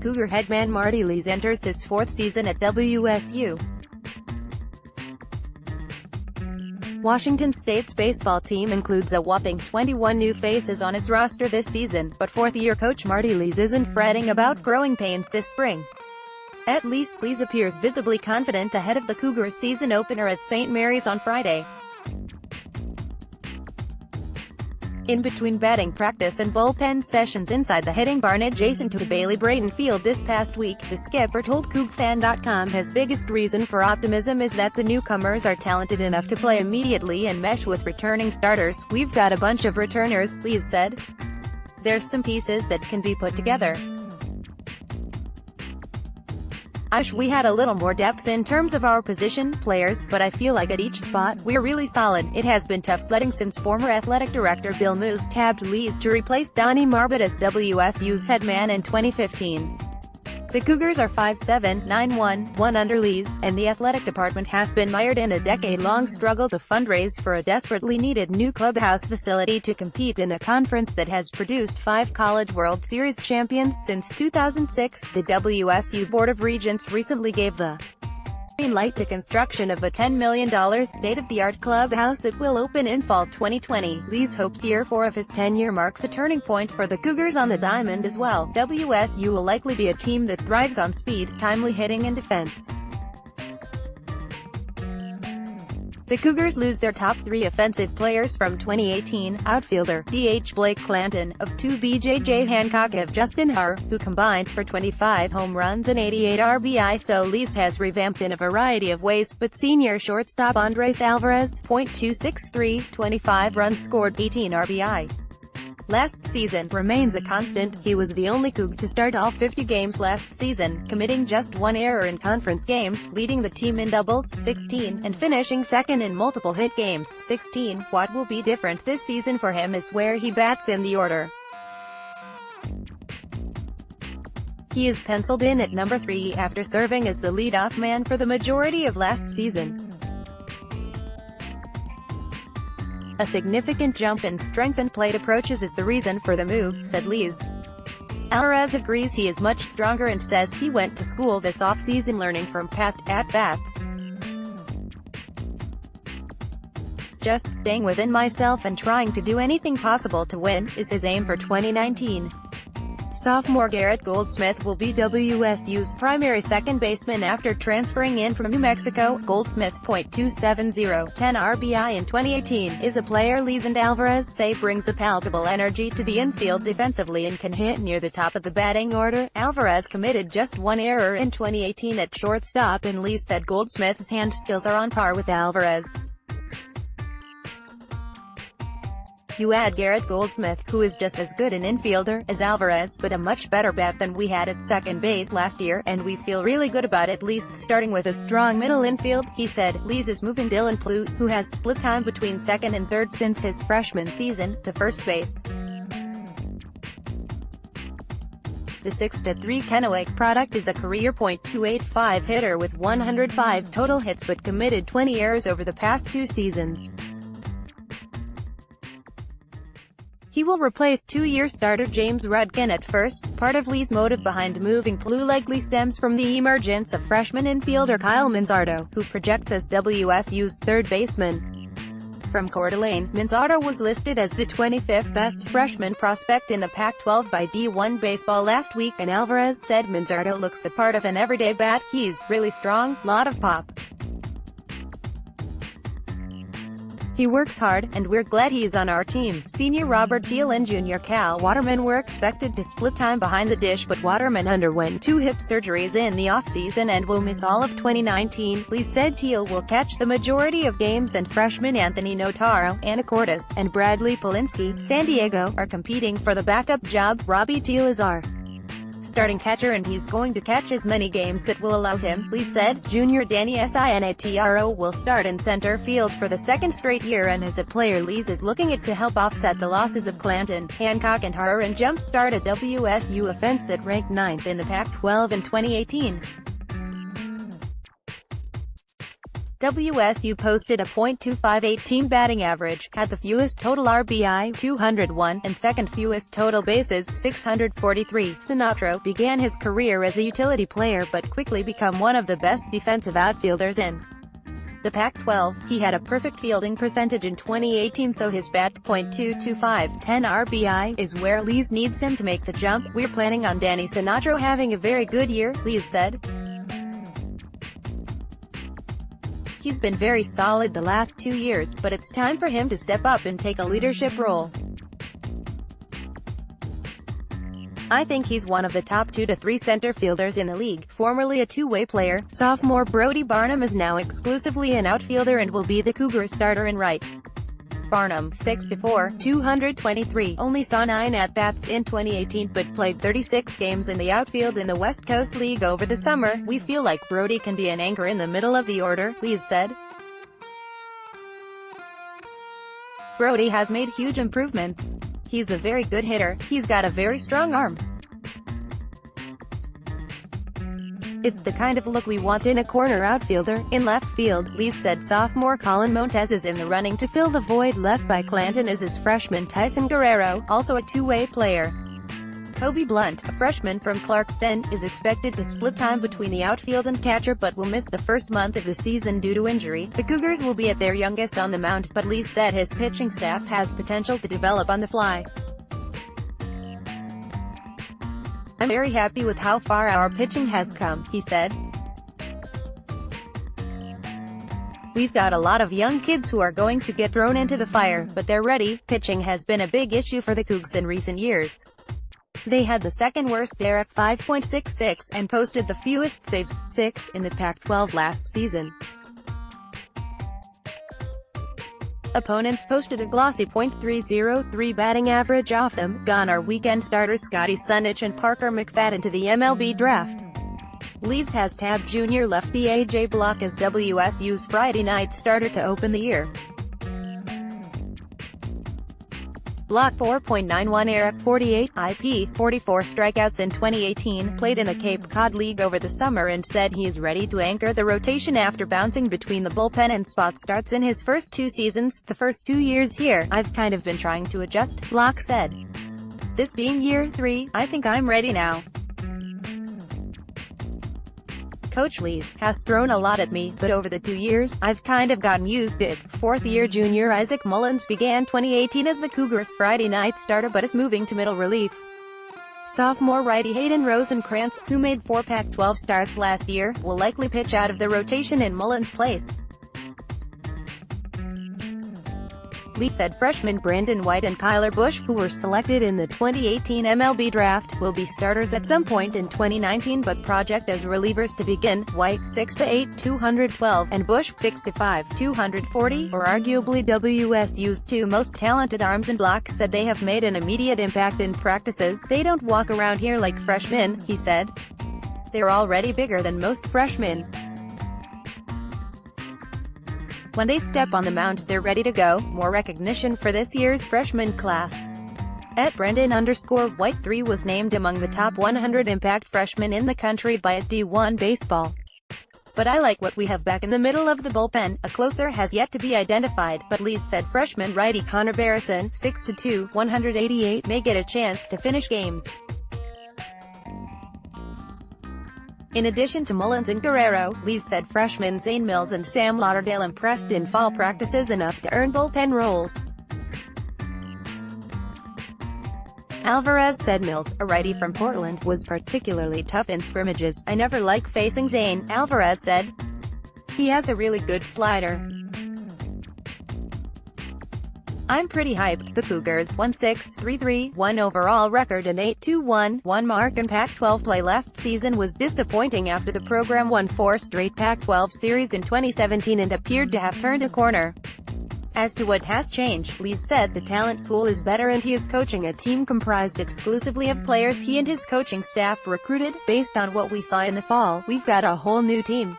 Cougar headman Marty Lees enters his fourth season at WSU. Washington State's baseball team includes a whopping 21 new faces on its roster this season, but fourth-year coach Marty Lees isn't fretting about growing pains this spring. At least, Lees appears visibly confident ahead of the Cougars' season opener at St. Mary's on Friday. In between batting practice and bullpen sessions inside the hitting barn adjacent to the Bailey-Brayton Field this past week, the skipper told CougFan.com his biggest reason for optimism is that the newcomers are talented enough to play immediately and mesh with returning starters. "We've got a bunch of returners," Lees said. "There's some pieces that can be put together. I wish we had a little more depth in terms of our position players, but I feel like at each spot, we're really solid." It has been tough sledding since former athletic director Bill Moose tabbed Lees to replace Donnie Marbut as WSU's head man in 2015. The Cougars are 5-7, 9-1 under Lees, and the athletic department has been mired in a decade-long struggle to fundraise for a desperately needed new clubhouse facility to compete in a conference that has produced 5 College World Series champions since 2006. The WSU Board of Regents recently gave the green light to construction of a $10 million state-of-the-art clubhouse that will open in fall 2020. Lees hopes year 4 of his tenure marks a turning point for the Cougars on the diamond as well. WSU will likely be a team that thrives on speed, timely hitting and defense. The Cougars lose their top 3 offensive players from 2018, outfielder DH Blake Clanton, of 2 BJJ Hancock of Justin Harr, who combined for 25 home runs and 88 RBI. So Lees has revamped in a variety of ways, but senior shortstop Andres Alvarez, .263, 25 runs scored, 18 RBI. Last season, remains a constant. He was the only Coug to start all 50 games last season, committing just 1 error in conference games, leading the team in doubles, 16, and finishing second in multiple hit games, 16. What will be different this season for him is where he bats in the order. He is penciled in at number 3 after serving as the leadoff man for the majority of last season. "A significant jump in strength and plate approaches is the reason for the move," said Lees. Alvarez agrees he is much stronger and says he went to school this offseason learning from past at-bats. "Just staying within myself and trying to do anything possible to win," is his aim for 2019. Sophomore Garrett Goldsmith will be WSU's primary second baseman after transferring in from New Mexico. Goldsmith, .270, 10 RBI in 2018, is a player Lees and Alvarez say brings a palpable energy to the infield defensively and can hit near the top of the batting order. Alvarez committed just 1 error in 2018 at shortstop, and Lees said Goldsmith's hand skills are on par with Alvarez. "You add Garrett Goldsmith, who is just as good an infielder as Alvarez, but a much better bat than we had at second base last year, and we feel really good about at least starting with a strong middle infield," he said. Lees is moving Dylan Plute, who has split time between second and third since his freshman season, to first base. The 6-3 Kennewick product is a career .285 hitter with 105 total hits but committed 20 errors over the past 2 seasons. He will replace 2-year starter James Rudkin at first. Part of Lee's motive behind moving Plute likely stems from the emergence of freshman infielder Kyle Manzardo, who projects as WSU's third baseman. From Coeur d'Alene, Manzardo was listed as the 25th best freshman prospect in the Pac-12 by D1 Baseball last week, and Alvarez said Manzardo looks the part of an everyday bat. "He's really strong, lot of pop. He works hard, and we're glad he's on our team." Senior Robert Thiel and junior Cal Waterman were expected to split time behind the dish, but Waterman underwent 2 hip surgeries in the offseason and will miss all of 2019. Lees said Thiel will catch the majority of games, and freshmen Anthony Notaro, Anacortes, and Bradley Polinsky, San Diego, are competing for the backup job. Robbie Thiel is our starting catcher, and he's going to catch as many games that will allow him, Lees said. Junior Danny Sinatro will start in center field for the 2nd straight year, and as a player Lees is looking at to help offset the losses of Clanton, Hancock and Harr and jumpstart a WSU offense that ranked 9th in the Pac-12 in 2018. WSU posted a .258 team batting average, had the fewest total RBI, 201, and second fewest total bases, 643. Sinatro began his career as a utility player but quickly became one of the best defensive outfielders in the Pac-12. He had a perfect fielding percentage in 2018, so his bat .225, 10 RBI, is where Lees needs him to make the jump. We're planning on Danny Sinatro having a very good year, Lees said. He's been very solid the last 2 years, but it's time for him to step up and take a leadership role. I think he's one of the top 2 to 3 center fielders in the league. Formerly a two-way player, sophomore Brody Barnum is now exclusively an outfielder and will be the Cougar starter in right. Barnum, 6'4", 223, only saw 9 at-bats in 2018 but played 36 games in the outfield in the West Coast League over the summer. We feel like Brody can be an anchor in the middle of the order, Lees said. Brody has made huge improvements. He's a very good hitter, he's got a very strong arm. It's the kind of look we want in a corner outfielder. In left field, Lees said sophomore Colin Montes is in the running to fill the void left by Clanton as his freshman Tyson Guerrero, also a two-way player. Kobe Blunt, a freshman from Clarkston, is expected to split time between the outfield and catcher but will miss the first month of the season due to injury. The Cougars will be at their youngest on the mound, but Lees said his pitching staff has potential to develop on the fly. I'm very happy with how far our pitching has come, he said. We've got a lot of young kids who are going to get thrown into the fire, but they're ready. Pitching has been a big issue for the Cougs in recent years. They had the second worst ERA, 5.66, and posted the fewest saves, 6, in the Pac-12 last season. Opponents posted a glossy .303 batting average off them. Gone are weekend starters Scotty Sunich and Parker McFadden to the MLB draft. Lees has tabbed junior lefty A.J. Block as WSU's Friday night starter to open the year. Block 4.91 ERA, 48 IP, 44 strikeouts in 2018, played in the Cape Cod League over the summer and said he is ready to anchor the rotation after bouncing between the bullpen and spot starts in his first 2 seasons. The first 2 years here, I've kind of been trying to adjust, Block said. This being year 3, I think I'm ready now. Coach Lees has thrown a lot at me, but over the 2 years, I've kind of gotten used to it. Fourth-year junior Isaac Mullins began 2018 as the Cougars' Friday night starter but is moving to middle relief. Sophomore righty Hayden Rosenkrantz, who made 4 Pac-12 starts last year, will likely pitch out of the rotation in Mullins' place. Lees said freshmen Brandon White and Kyler Busch, who were selected in the 2018 MLB draft, will be starters at some point in 2019 but project as relievers to begin. White, 6'8", 212, and Busch, 6'5", 240, are arguably WSU's 2 most talented arms, and Block said they have made an immediate impact in practices. They don't walk around here like freshmen, he said. They're already bigger than most freshmen. When they step on the mound, they're ready to go. More recognition for this year's freshman class. At Brendan_White 3 was named among the top 100 impact freshmen in the country by D1 Baseball. But I like what we have back in the middle of the bullpen. A closer has yet to be identified, but Lees said freshman righty Connor Barrison, 6'2", 188, may get a chance to finish games. In addition to Mullins and Guerrero, Lees said freshmen Zane Mills and Sam Lauderdale impressed in fall practices enough to earn bullpen roles. Alvarez said Mills, a righty from Portland, was particularly tough in scrimmages. I never like facing Zane, Alvarez said. He has a really good slider. I'm pretty hyped. The Cougars' 1-6-3-3-1 overall record and 8-2-1-1 mark in Pac-12 play last season was disappointing after the program won 4 straight Pac-12 series in 2017 and appeared to have turned a corner. As to what has changed, Lees said the talent pool is better and he is coaching a team comprised exclusively of players he and his coaching staff recruited. Based on what we saw in the fall, we've got a whole new team.